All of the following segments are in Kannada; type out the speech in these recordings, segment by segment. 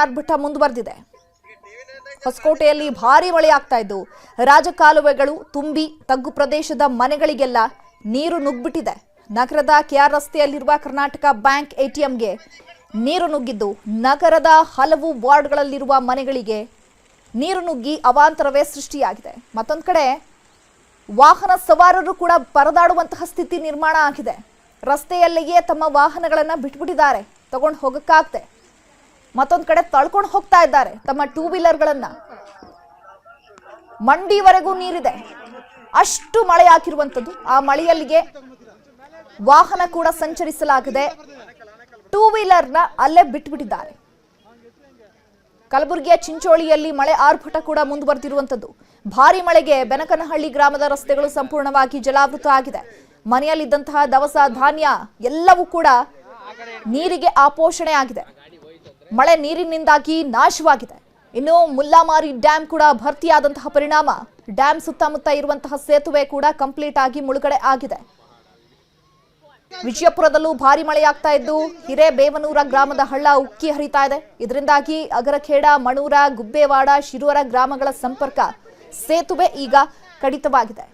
ಆರ್ಭಟ ಮುಂದುವರೆದಿದೆ. ಹೊಸಕೋಟೆಯಲ್ಲಿ ಭಾರೀ ಮಳೆ ಆಗ್ತಾ ಇದ್ದು ರಾಜಕಾಲುವೆಗಳು ತುಂಬಿ ತಗ್ಗು ಪ್ರದೇಶದ ಮನೆಗಳಿಗೆಲ್ಲ ನೀರು ನುಗ್ಗಿಬಿಟ್ಟಿದೆ. ನಗರದ ಕೆಆರ್ ರಸ್ತೆಯಲ್ಲಿರುವ ಕರ್ನಾಟಕ ಬ್ಯಾಂಕ್ ಎಟಿಎಂಗೆ ನೀರು ನುಗ್ಗಿದ್ದು ನಗರದ ಹಲವು ವಾರ್ಡ್ಗಳಲ್ಲಿರುವ ಮನೆಗಳಿಗೆ ನೀರು ನುಗ್ಗಿ ಅವಾಂತರವೇ ಸೃಷ್ಟಿಯಾಗಿದೆ. ಮತ್ತೊಂದು ಕಡೆ ವಾಹನ ಸವಾರರು ಕೂಡ ಪರದಾಡುವಂತಹ ಸ್ಥಿತಿ ನಿರ್ಮಾಣ ಆಗಿದೆ. ರಸ್ತೆಯಲ್ಲಿಯೇ ತಮ್ಮ ವಾಹನಗಳನ್ನು ಬಿಟ್ಬಿಟ್ಟಿದ್ದಾರೆ, ತಗೊಂಡು ಹೋಗಕ್ಕಾಗದೆ. ಮತ್ತೊಂದು ಕಡೆ ತಳ್ಕೊಂಡು ಹೋಗ್ತಾ ಇದ್ದಾರೆ ತಮ್ಮ ಟೂ ವೀಲರ್ಗಳನ್ನ. ಮಂಡಿವರೆಗೂ ನೀರಿದೆ, ಅಷ್ಟು ಮಳೆ ಹಾಕಿರುವಂಥದ್ದು. ಆ ಮಳೆಯಲ್ಲಿಗೆ ವಾಹನ ಕೂಡ ಸಂಚರಿಸಲಾಗಿದೆ. ಟೂ ವೀಲರ್ನ ಅಲ್ಲೇ ಬಿಟ್ಬಿಟ್ಟಿದ್ದಾರೆ. ಕಲಬುರಗಿಯ ಚಿಂಚೋಳಿಯಲ್ಲಿ ಮಳೆ ಆರ್ಭಟ ಕೂಡ ಮುಂದುವರೆದಿರುವಂಥದ್ದು. ಭಾರಿ ಮಳೆಗೆ ಬೆನಕನಹಳ್ಳಿ ಗ್ರಾಮದ ರಸ್ತೆಗಳು ಸಂಪೂರ್ಣವಾಗಿ ಜಲಾವೃತ ಆಗಿದೆ. ಮನೆಯಲ್ಲಿದ್ದಂತಹ ದವಸ ಧಾನ್ಯ ಎಲ್ಲವೂ ಕೂಡ ನೀರಿಗೆ ಆಪೋಷಣೆ ಆಗಿದೆ. ಮಳೆ ನೀರಿನಿಂದಾಗಿ ನಾಶವಾಗಿದೆ. ಇನ್ನು ಮುಲ್ಲಾಮಾರಿ ಡ್ಯಾಂ ಕೂಡ ಭರ್ತಿಯಾದಂತಹ ಪರಿಣಾಮ ಡ್ಯಾಂ ಸುತ್ತಮುತ್ತ ಇರುವಂತಹ ಸೇತುವೆ ಕೂಡ ಕಂಪ್ಲೀಟ್ ಆಗಿ ಮುಳುಗಡೆ ಆಗಿದೆ. ವಿಜಯಪುರದಲ್ಲೂ ಭಾರಿ ಮಳೆಯಾಗ್ತಾ ಇದ್ದು ಹಿರೇಬೇವನೂರ ಗ್ರಾಮದ ಹಳ್ಳ ಉಕ್ಕಿ ಹರಿತಾ ಇದೆ. ಇದರಿಂದಾಗಿ ಅಗರಖೇಡ, ಮಣೂರ, ಗುಬ್ಬೇವಾಡ, ಶಿರೂರ ಗ್ರಾಮಗಳ ಸಂಪರ್ಕ ಸೇತುವೆ ಈಗ ಕಡಿತವಾಗಿದೆ.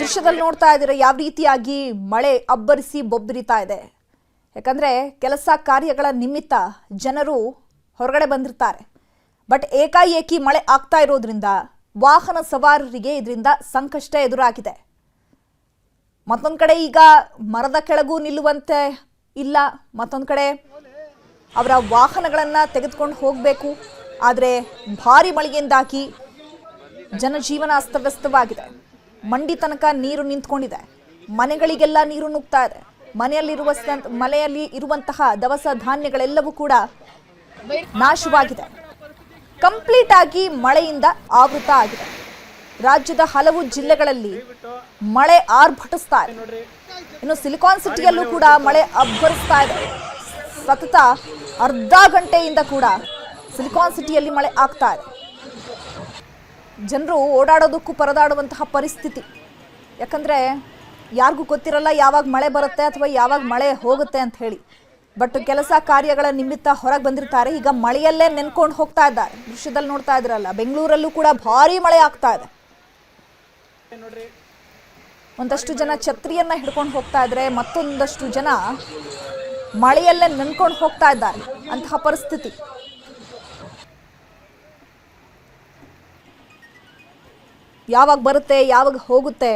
ದೃಶ್ಯದಲ್ಲಿ ನೋಡ್ತಾ ಇದ್ದೀರಾ ಯಾವ ರೀತಿಯಾಗಿ ಮಳೆ ಅಬ್ಬರಿಸಿ ಬೊಬ್ಬರಿತಾ ಇದೆ. ಯಾಕಂದ್ರೆ ಕೆಲಸ ಕಾರ್ಯಗಳ ನಿಮಿತ್ತ ಜನರು ಹೊರಗಡೆ ಬಂದಿರ್ತಾರೆ. ಬಟ್ ಏಕಾಏಕಿ ಮಳೆ ಆಗ್ತಾ ಇರೋದ್ರಿಂದ ವಾಹನ ಸವಾರರಿಗೆ ಇದರಿಂದ ಸಂಕಷ್ಟ ಎದುರಾಗಿದೆ. ಮತ್ತೊಂದು ಕಡೆ ಈಗ ಮರದ ಕೆಳಗೂ ನಿಲ್ಲುವಂತೆ ಇಲ್ಲ. ಮತ್ತೊಂದು ಕಡೆ ಅವರ ವಾಹನಗಳನ್ನ ತೆಗೆದುಕೊಂಡು ಹೋಗಬೇಕು. ಆದರೆ ಭಾರಿ ಮಳೆಯಿಂದಾಗಿ ಜನಜೀವನ ಅಸ್ತವ್ಯಸ್ತವಾಗಿದೆ. ಮಂಡಿ ತನಕ ನೀರು ನಿಂತ್ಕೊಂಡಿದೆ. ಮನೆಗಳಿಗೆಲ್ಲ ನೀರು ನುಗ್ತಾ ಇದೆ. ಮನೆಯಲ್ಲಿ ಇರುವಂತಹ ದವಸ ಧಾನ್ಯಗಳೆಲ್ಲವೂ ಕೂಡ ನಾಶವಾಗಿದೆ. ಕಂಪ್ಲೀಟ್ ಆಗಿ ಮಳೆಯಿಂದ ಆವೃತ ಆಗಿದೆ. ರಾಜ್ಯದ ಹಲವು ಜಿಲ್ಲೆಗಳಲ್ಲಿ ಮಳೆ ಆರ್ಭಟಿಸ್ತಾ ಇದೆ. ಇನ್ನು ಸಿಲಿಕಾನ್ ಸಿಟಿಯಲ್ಲೂ ಕೂಡ ಮಳೆ ಅಬ್ಬರಿಸ್ತಾ ಇದೆ. ಸತತ ಅರ್ಧ ಗಂಟೆಯಿಂದ ಕೂಡ ಸಿಲಿಕಾನ್ ಸಿಟಿಯಲ್ಲಿ ಮಳೆ ಆಗ್ತಾ ಇದೆ. ಜನರು ಓಡಾಡೋದಕ್ಕೂ ಪರದಾಡುವಂತಹ ಪರಿಸ್ಥಿತಿ. ಯಾಕಂದರೆ ಯಾರಿಗೂ ಗೊತ್ತಿರಲ್ಲ ಯಾವಾಗ ಮಳೆ ಬರುತ್ತೆ ಅಥವಾ ಯಾವಾಗ ಮಳೆ ಹೋಗುತ್ತೆ ಅಂತ ಹೇಳಿ. ಬಟ್ ಕೆಲಸ ಕಾರ್ಯಗಳ ನಿಮಿತ್ತ ಹೊರಗೆ ಬಂದಿರ್ತಾರೆ. ಈಗ ಮಳೆಯಲ್ಲೇ ನೆನ್ಕೊಂಡು ಹೋಗ್ತಾ ಇದ್ದಾರೆ. ದೃಶ್ಯದಲ್ಲಿ ನೋಡ್ತಾ ಇದ್ರಲ್ಲ, ಬೆಂಗಳೂರಲ್ಲೂ ಕೂಡ ಭಾರಿ ಮಳೆ ಆಗ್ತಾ ಇದೆ. ಒಂದಷ್ಟು ಜನ ಛತ್ರಿಯನ್ನ ಹಿಡ್ಕೊಂಡು ಹೋಗ್ತಾ ಇದ್ರೆ, ಮತ್ತೊಂದಷ್ಟು ಜನ ಮಳೆಯಲ್ಲೇ ನೆನ್ಕೊಂಡು ಹೋಗ್ತಾ ಇದ್ದಾರೆ. ಅಂತಹ ಪರಿಸ್ಥಿತಿ. ಯಾವಾಗ ಬರುತ್ತೆ ಯಾವಾಗ ಹೋಗುತ್ತೆ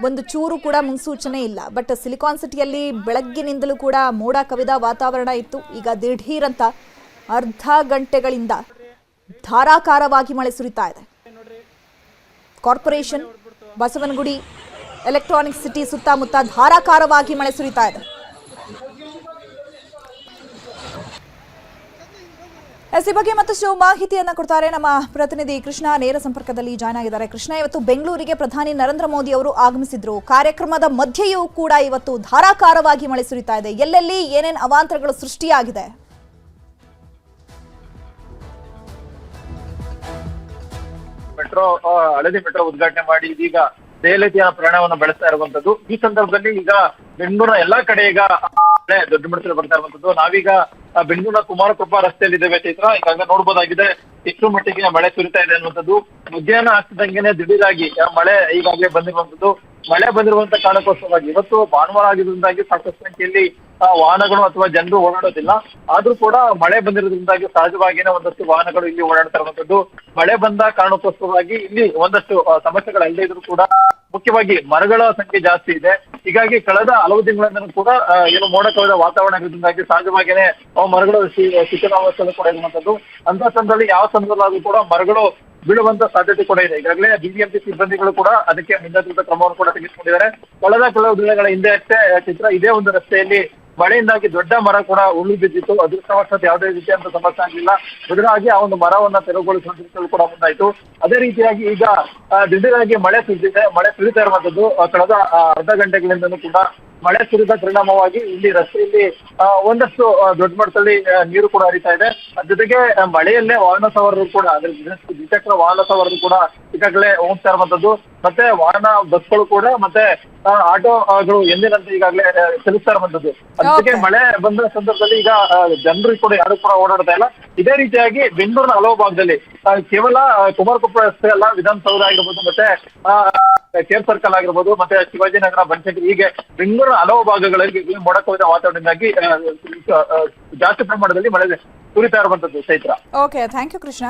ಒಂದು ಚೂರು ಕೂಡ ಮುನ್ಸೂಚನೆ ಇಲ್ಲ. ಬಟ್ ಸಿಲಿಕಾನ್ ಸಿಟಿಯಲ್ಲಿ ಬೆಳಗ್ಗಿನಿಂದಲೂ ಕೂಡ ಮೋಡ ಕವಿದ ವಾತಾವರಣ ಇತ್ತು. ಈಗ ದಿಢೀರಂತ ಅರ್ಧ ಗಂಟೆಗಳಿಂದ ಧಾರಾಕಾರವಾಗಿ ಮಳೆ ಸುರಿತಾ ಇದೆ. ಕಾರ್ಪೊರೇಷನ್, ಬಸವನಗುಡಿ, ಎಲೆಕ್ಟ್ರಾನಿಕ್ ಸಿಟಿ ಸುತ್ತಮುತ್ತ ಧಾರಾಕಾರವಾಗಿ ಮಳೆ ಸುರಿತಾ ಇದೆ. ಈ ಬಗ್ಗೆ ಮತ್ತಷ್ಟು ಮಾಹಿತಿಯನ್ನ ಕೊಡ್ತಾರೆ ನಮ್ಮ ಪ್ರತಿನಿಧಿ ಕೃಷ್ಣ. ನೇರ ಸಂಪರ್ಕದಲ್ಲಿ ಜಾಯ್ನ್ ಆಗಿದ್ದಾರೆ. ಕೃಷ್ಣ, ಇವತ್ತು ಬೆಂಗಳೂರಿಗೆ ಪ್ರಧಾನಿ ನರೇಂದ್ರ ಮೋದಿ ಅವರು ಆಗಮಿಸಿದ್ರು. ಕಾರ್ಯಕ್ರಮದ ಮಧ್ಯೆಯೂ ಕೂಡ ಇವತ್ತು ಧಾರಾಕಾರವಾಗಿ ಮಳೆ ಸುರಿತಾ ಇದೆ. ಎಲ್ಲೆಲ್ಲಿ ಏನೇನು ಅವಾಂತರಗಳು ಸೃಷ್ಟಿಯಾಗಿದೆ? ಹಳದಿ ಮೆಟ್ರೋ ಉದ್ಘಾಟನೆ ಮಾಡಿ ಇದೀಗ ದೆಹಲಿಯ ಪ್ರಯಾಣವನ್ನು ಬೆಳೆಸ್ತಾ ಇರುವಂತದ್ದು. ಈ ಸಂದರ್ಭದಲ್ಲಿ ಈಗ ಬೆಂಗಳೂರಿನ ಎಲ್ಲಾ ಕಡೆ ಈಗ ದೊಡ್ಡ ಮಟ್ಟದಲ್ಲಿ ಬರ್ತಾ ಇರುವಂತದ್ದು. ನಾವೀಗ ಬೆಂಗಳೂರಿನ ಕುಮಾರಕೃಪಾ ರಸ್ತೆಯಲ್ಲಿ ಇದ್ದೇವೆ ಚೈತ್ರ. ಈಗಾಗಲೇ ನೋಡ್ಬೋದಾಗಿದೆ ಎಷ್ಟು ಮಟ್ಟಿಗೆ ಮಳೆ ಸುರಿತಾ ಇದೆ ಅನ್ನುವಂಥದ್ದು. ಮಧ್ಯಾಹ್ನ ಆಗ್ತಿದ್ದಂಗೆನೆ ದಿಢೀರಾಗಿ ಮಳೆ ಈಗಾಗಲೇ ಬಂದಿರುವಂತದ್ದು. ಮಳೆ ಬಂದಿರುವಂತ ಕಾರಣಕ್ಕೋಸ್ಕರವಾಗಿ ಇವತ್ತು ಭಾನುವಾರ ಆಗಿರೋದ್ರಿಂದಾಗಿ ಸಾಕಷ್ಟು ಸಂಖ್ಯೆಯಲ್ಲಿ ವಾಹನಗಳು ಅಥವಾ ಜನರು ಓಡಾಡೋದಿಲ್ಲ. ಆದ್ರೂ ಕೂಡ ಮಳೆ ಬಂದಿರೋದ್ರಿಂದಾಗಿ ಸಹಜವಾಗಿಯೇ ಒಂದಷ್ಟು ವಾಹನಗಳು ಇಲ್ಲಿ ಓಡಾಡ್ತಾ ಇರುವಂತದ್ದು. ಮಳೆ ಬಂದ ಕಾರಣಕ್ಕೋಸ್ಕರವಾಗಿ ಇಲ್ಲಿ ಒಂದಷ್ಟು ಸಮಸ್ಯೆಗಳಲ್ಲದೆ ಇದ್ರೂ ಕೂಡ ಮುಖ್ಯವಾಗಿ ಮರಗಳ ಸಂಖ್ಯೆ ಜಾಸ್ತಿ ಇದೆ. ಹೀಗಾಗಿ ಕಳೆದ ಹಲವು ದಿನಗಳಿಂದ ಕೂಡ ಏನು ಮೋಡ ಕವಿದ ವಾತಾವರಣ ಇರೋದ್ರಿಂದಾಗಿ ಸಹಜವಾಗಿಯೇ ಮರಗಳು ಶಿಥಿಲಾವಸ್ಥೆಯಲ್ಲಿ ಕೂಡ ಇರುವಂತದ್ದು. ಅಂತ ಸಂದರ್ಭದಲ್ಲಿ ಯಾವ ಸಂದರ್ಭದಲ್ಲೂ ಕೂಡ ಮರಗಳು ಬೀಳುವಂತ ಸಾಧ್ಯತೆ ಕೂಡ ಇದೆ. ಈಗಾಗಲೇ ಬಿಬಿಎಂಪಿ ಸಿಬ್ಬಂದಿಗಳು ಕೂಡ ಅದಕ್ಕೆ ಮುಂಜಾಗ್ರತಾ ಕ್ರಮವನ್ನು ಕೂಡ ತೆಗೆದುಕೊಂಡಿದ್ದಾರೆ. ಕಳೆದ ಕೆಲವು ದಿನಗಳ ಹಿಂದೆ ಅಷ್ಟೇ ಚಿತ್ರ ಇದೇ ಒಂದು ರಸ್ತೆಯಲ್ಲಿ ಮಳೆಯಿಂದಾಗಿ ದೊಡ್ಡ ಮರ ಕೂಡ ಉರುಳಿ ಬಿದ್ದಿತ್ತು. ಅದೃಷ್ಟವಶಾತ್ ಯಾವುದೇ ರೀತಿಯಂತ ಸಮಸ್ಯೆ ಆಗಲಿಲ್ಲ. ಬದಲಾಗಿ ಆ ಒಂದು ಮರವನ್ನ ತೆರವುಗೊಳಿಸುವಂತ ಕೂಡ ಮುಂದಾಯಿತು. ಅದೇ ರೀತಿಯಾಗಿ ಈಗ ದಿಢೀರಾಗಿ ಮಳೆ ಸುರಿದಿದೆ. ಮಳೆ ಸುರಿತಾ ಇರುವಂತದ್ದು ಕಳೆದ ಅರ್ಧ ಗಂಟೆಗಳಿಂದಲೂ ಕೂಡ ಮಳೆ ಸುರಿದ ಪರಿಣಾಮವಾಗಿ ಇಲ್ಲಿ ರಸ್ತೆಯಲ್ಲಿ ಒಂದಷ್ಟು ದೊಡ್ಡ ಮಟ್ಟದಲ್ಲಿ ನೀರು ಕೂಡ ಹರಿತಾ ಇದೆ. ಅದ್ರ ಜೊತೆಗೆ ಮಳೆಯಲ್ಲೇ ವಾಹನ ಸವಾರರು ಕೂಡ ಅಂದ್ರೆ ದ್ವಿಚಕ್ರ ವಾಹನ ಸವಾರರು ಕೂಡ ಈಗಾಗಲೇ ಹೋಗ್ತಾ ಇರುವಂತದ್ದು, ಮತ್ತೆ ವಾಹನ ಬಸ್ಗಳು ಕೂಡ ಮತ್ತೆ ಆಟೋಗಳು ಎಂದಿನಂತೆ ಈಗಾಗಲೇ ಚಲಿಸ್ತಾ ಇರುವಂತದ್ದು. ಅದ್ರ ಜೊತೆಗೆ ಮಳೆ ಬಂದ ಸಂದರ್ಭದಲ್ಲಿ ಈಗ ಜನರು ಕೂಡ ಯಾರು ಕೂಡ ಓಡಾಡ್ತಾ ಇಲ್ಲ. ಇದೇ ರೀತಿಯಾಗಿ ಬೆಂಗಳೂರಿನ ಹಲವು ಭಾಗದಲ್ಲಿ ಕೇವಲ ಕುಮಾರಕೊಪ್ಪ ರಸ್ತೆ ಅಲ್ಲ, ವಿಧಾನಸೌಧ ಆಗಿರ್ಬೋದು, ಮತ್ತೆ ಕೇರ್ ಸರ್ಕಲ್ ಆಗಿರ್ಬೋದು, ಮತ್ತೆ ಶಿವಾಜಿನಗರ, ಬನಶಂಕರಿ, ಹೀಗೆ ಬೆಂಗಳೂರಿನ ಹಲವು ಭಾಗಗಳಲ್ಲಿ ಮೋಡ ಕವಿದ ವಾತಾವರಣದಿಂದಾಗಿ ಜಾಸ್ತಿ ಪ್ರಮಾಣದಲ್ಲಿ ಮಳೆ ಸುರಿತಾ ಇರುವಂತದ್ದು. Chaitra. Okay, thank you Krishna.